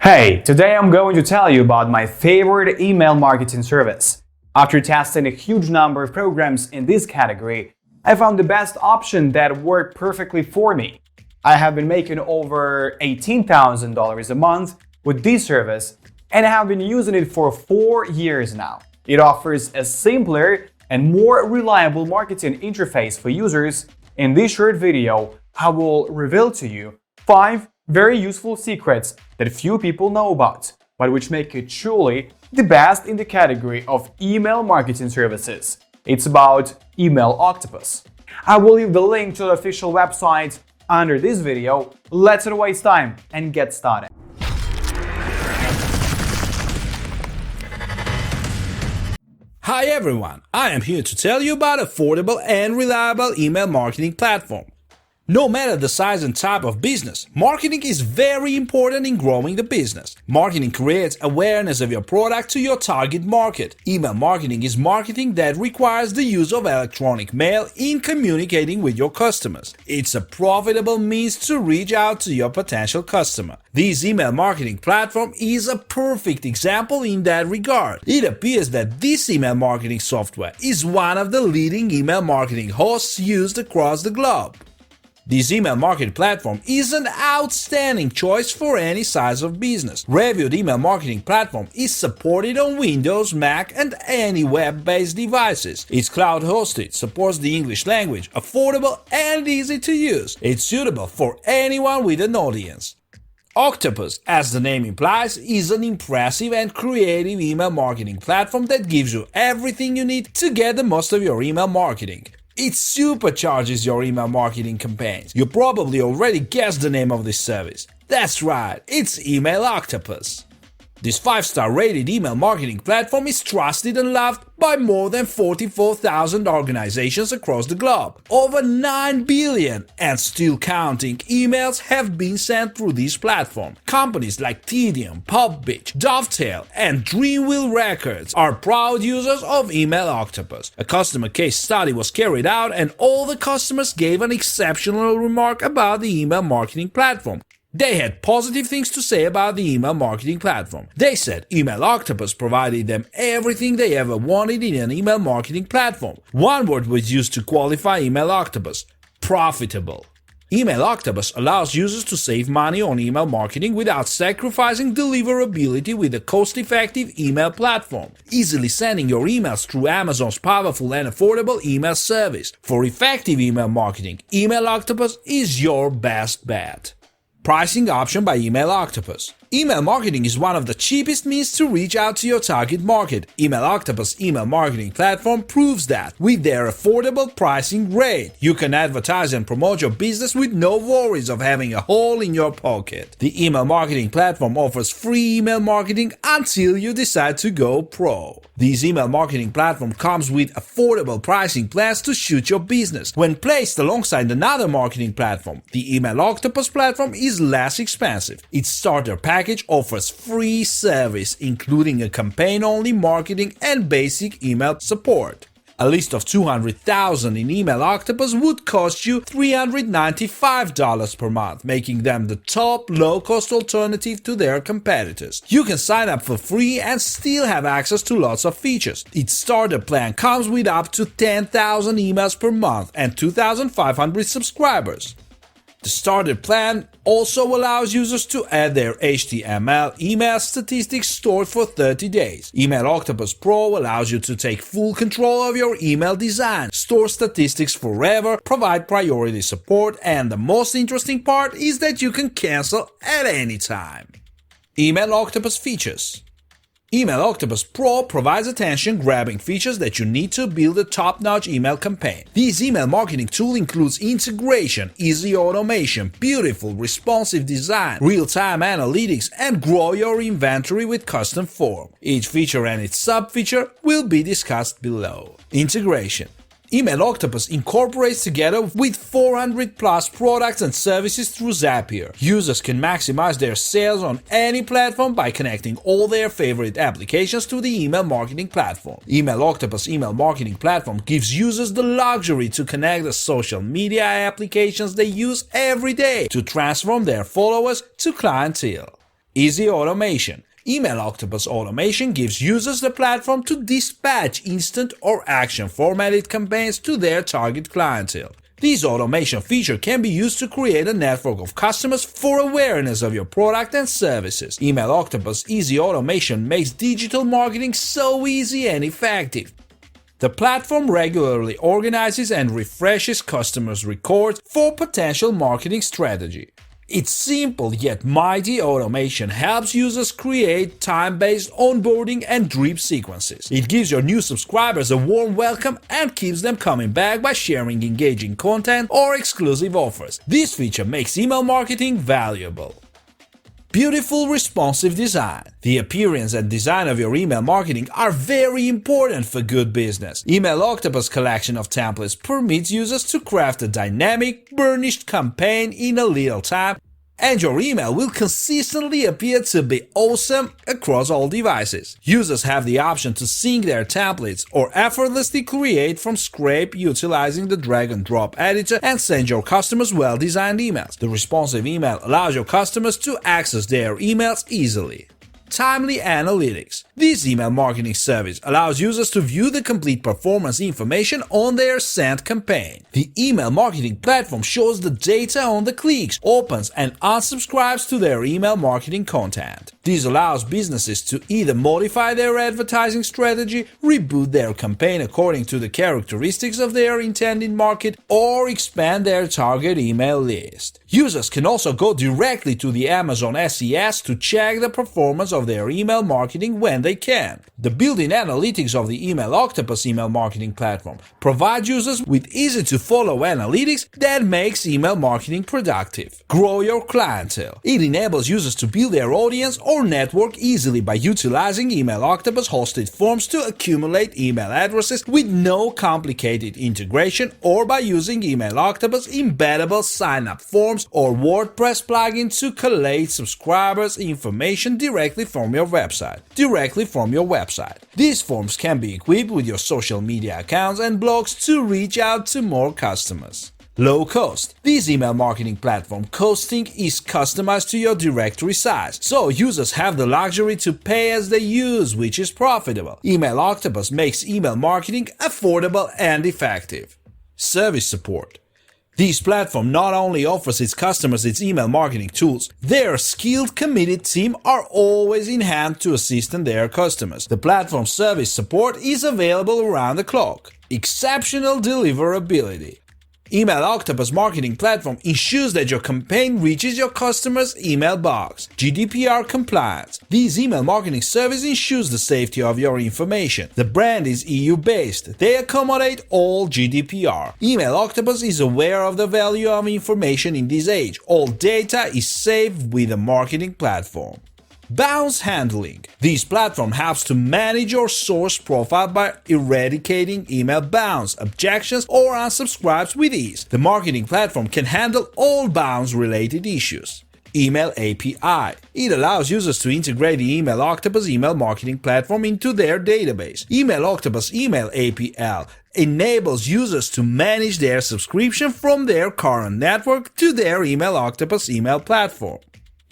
Hey, today I'm going to tell you about my favorite email marketing service. After testing a huge number of programs in this category, I found the best option that worked perfectly for me. I have been making over $18,000 a month with this service and I have been using it for 4 years now. It offers a simpler and more reliable marketing interface for users. In this short video, I will reveal to you 5 very useful secrets that few people know about, but which make it truly the best in the category of email marketing services. It's about Email Octopus. I will leave the link to the official website under this video. Let's not waste time and get started. Hi everyone, I am here to tell you about affordable and reliable email marketing platform. No matter the size and type of business, marketing is very important in growing the business. Marketing creates awareness of your product to your target market. Email marketing is marketing that requires the use of electronic mail in communicating with your customers. It's a profitable means to reach out to your potential customer. This email marketing platform is a perfect example in that regard. It appears that this email marketing software is one of the leading email marketing hosts used across the globe. This email marketing platform is an outstanding choice for any size of business. Reviewed email marketing platform is supported on Windows, Mac, and any web-based devices. It's cloud-hosted, supports the English language, affordable and easy to use. It's suitable for anyone with an audience. Octopus, as the name implies, is an impressive and creative email marketing platform that gives you everything you need to get the most of your email marketing. It supercharges your email marketing campaigns. You probably already guessed the name of this service. That's right, it's Email Octopus. This 5-star rated email marketing platform is trusted and loved by more than 44,000 organizations across the globe. Over 9 billion and still counting emails have been sent through this platform. Companies like Tedium, PubBitch, Dovetail, and Dreamwheel Records are proud users of Email Octopus. A customer case study was carried out and all the customers gave an exceptional remark about the email marketing platform. They had positive things to say about the email marketing platform. They said Email Octopus provided them everything they ever wanted in an email marketing platform. One word was used to qualify Email Octopus: profitable. Email Octopus allows users to save money on email marketing without sacrificing deliverability with a cost-effective email platform, easily sending your emails through Amazon's powerful and affordable email service. For effective email marketing, Email Octopus is your best bet. Pricing option by Email Octopus. Email marketing is one of the cheapest means to reach out to your target market. Email Octopus email marketing platform proves that. With their affordable pricing rate, you can advertise and promote your business with no worries of having a hole in your pocket. The email marketing platform offers free email marketing until you decide to go pro. This email marketing platform comes with affordable pricing plans to suit your business. When placed alongside another marketing platform, the Email Octopus platform is less expensive. Its starter package offers free service, including a campaign-only marketing and basic email support. A list of 200,000 in Email Octopus would cost you $395 per month, making them the top low-cost alternative to their competitors. You can sign up for free and still have access to lots of features. Its starter plan comes with up to 10,000 emails per month and 2,500 subscribers. The starter plan also allows users to add their HTML email statistics stored for 30 days. Email Octopus Pro allows you to take full control of your email design, store statistics forever, provide priority support, and the most interesting part is that you can cancel at any time. Email Octopus features. Email Octopus Pro provides attention-grabbing features that you need to build a top-notch email campaign. This email marketing tool includes integration, easy automation, beautiful responsive design, real-time analytics, and grow your inventory with custom form. Each feature and its sub-feature will be discussed below. Integration. Email Octopus incorporates together with 400 plus products and services through Zapier. Users can maximize their sales on any platform by connecting all their favorite applications to the email marketing platform. Email Octopus email marketing platform gives users the luxury to connect the social media applications they use every day to transform their followers to clientele. Easy automation. Email Octopus automation gives users the platform to dispatch instant or action-formatted campaigns to their target clientele. This automation feature can be used to create a network of customers for awareness of your product and services. Email Octopus Easy Automation makes digital marketing so easy and effective. The platform regularly organizes and refreshes customers' records for potential marketing strategy. Its simple yet mighty automation helps users create time-based onboarding and drip sequences. It gives your new subscribers a warm welcome and keeps them coming back by sharing engaging content or exclusive offers. This feature makes email marketing valuable. Beautiful responsive design. The appearance and design of your email marketing are very important for good business. Email Octopus collection of templates permits users to craft a dynamic, burnished campaign in a little time, and your email will consistently appear to be awesome across all devices. Users have the option to sync their templates or effortlessly create from scratch utilizing the drag and drop editor and send your customers well-designed emails. The responsive email allows your customers to access their emails easily. Timely Analytics. This email marketing service allows users to view the complete performance information on their sent campaign. The email marketing platform shows the data on the clicks, opens and unsubscribes to their email marketing content. This allows businesses to either modify their advertising strategy, reboot their campaign according to the characteristics of their intended market, or expand their target email list. Users can also go directly to the Amazon SES to check the performance of their email marketing when they can. The built-in analytics of the Email Octopus email marketing platform provides users with easy-to-follow analytics that makes email marketing productive. Grow your clientele. It enables users to build their audience or network easily by utilizing Email Octopus hosted forms to accumulate email addresses with no complicated integration, or by using Email Octopus embeddable sign-up forms or WordPress plugin to collate subscribers' information directly from your website. These forms can be equipped with your social media accounts and blogs to reach out to more customers. Low cost. This email marketing platform costing is customized to your directory size, so users have the luxury to pay as they use, which is profitable. Email Octopus makes email marketing affordable and effective. Service support. This platform not only offers its customers its email marketing tools, their skilled, committed team are always in hand to assist their customers. The platform's service support is available around the clock. Exceptional deliverability. Email Octopus marketing platform ensures that your campaign reaches your customer's email box. GDPR compliance. This email marketing service ensures the safety of your information. The brand is EU-based. They accommodate all GDPR. Email Octopus is aware of the value of information in this age. All data is saved with a marketing platform. Bounce handling. This platform helps to manage your source profile by eradicating email bounce, objections, or unsubscribes with ease. The marketing platform can handle all bounce-related issues. Email API. It allows users to integrate the Email Octopus email marketing platform into their database. Email Octopus Email API enables users to manage their subscription from their current network to their Email Octopus email platform.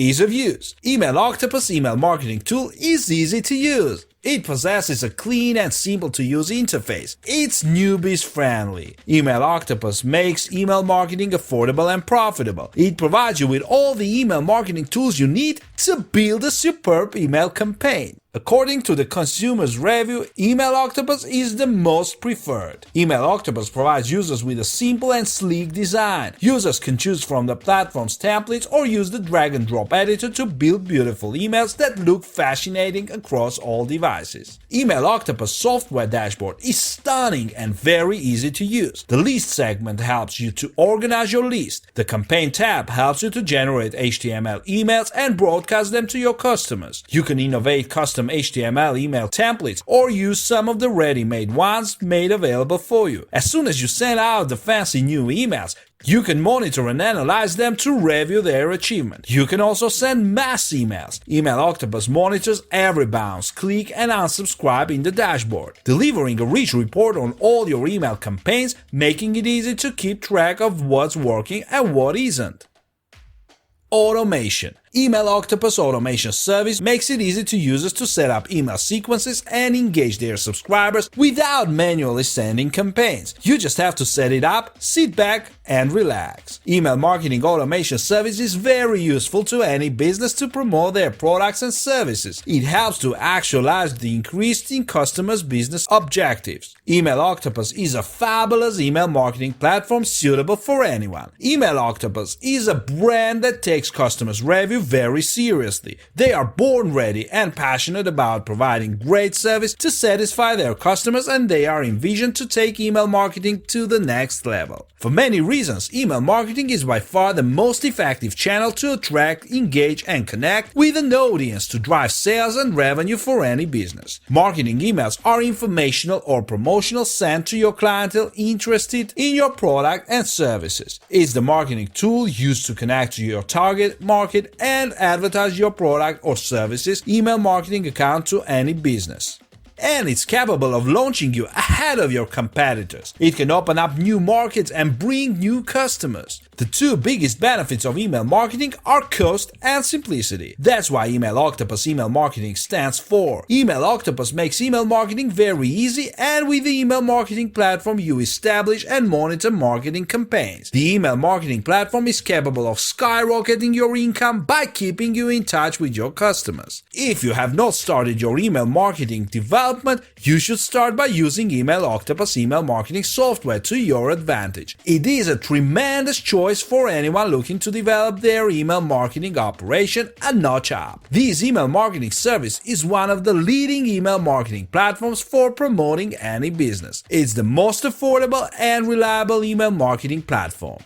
Ease of use. Email Octopus email marketing tool is easy to use. It possesses a clean and simple-to-use interface. It's newbies friendly. Email Octopus makes email marketing affordable and profitable. It provides you with all the email marketing tools you need to build a superb email campaign. According to the consumer's review, Email Octopus is the most preferred. Email Octopus provides users with a simple and sleek design. Users can choose from the platform's templates or use the drag and drop editor to build beautiful emails that look fascinating across all devices. Email Octopus software dashboard is stunning and very easy to use. The list segment helps you to organize your list. The campaign tab helps you to generate HTML emails and broadcast them to your customers. You can innovate custom HTML email templates or use some of the ready-made ones made available for you. As soon as you send out the fancy new emails, you can monitor and analyze them to review their achievement. You can also send mass emails. Email Octopus monitors every bounce, click, and unsubscribe in the dashboard, delivering a rich report on all your email campaigns, making it easy to keep track of what's working and what isn't. Automation. Email Octopus automation service makes it easy to users to set up email sequences and engage their subscribers without manually sending campaigns. You just have to set it up, sit back, and relax. Email marketing automation service is very useful to any business to promote their products and services. It helps to actualize the increase in customers' business objectives. Email Octopus is a fabulous email marketing platform suitable for anyone. Email Octopus is a brand that takes customers' review very seriously. They are born ready and passionate about providing great service to satisfy their customers, and they are envisioned to take email marketing to the next level. For many reasons, email marketing is by far the most effective channel to attract, engage, and connect with an audience to drive sales and revenue for any business. Marketing emails are informational or promotional sent to your clientele interested in your product and services. It's the marketing tool used to connect to your target market and advertise your product or services email marketing account to any business. And it's capable of launching you ahead of your competitors. It can open up new markets and bring new customers. The two biggest benefits of email marketing are cost and simplicity. That's why Email Octopus email marketing stands for. Email Octopus makes email marketing very easy, and with the email marketing platform you establish and monitor marketing campaigns. The email marketing platform is capable of skyrocketing your income by keeping you in touch with your customers. If you have not started your email marketing development, you should start by using Email Octopus email marketing software to your advantage. It is a tremendous choice for anyone looking to develop their email marketing operation a notch up. This email marketing service is one of the leading email marketing platforms for promoting any business. It's the most affordable and reliable email marketing platform.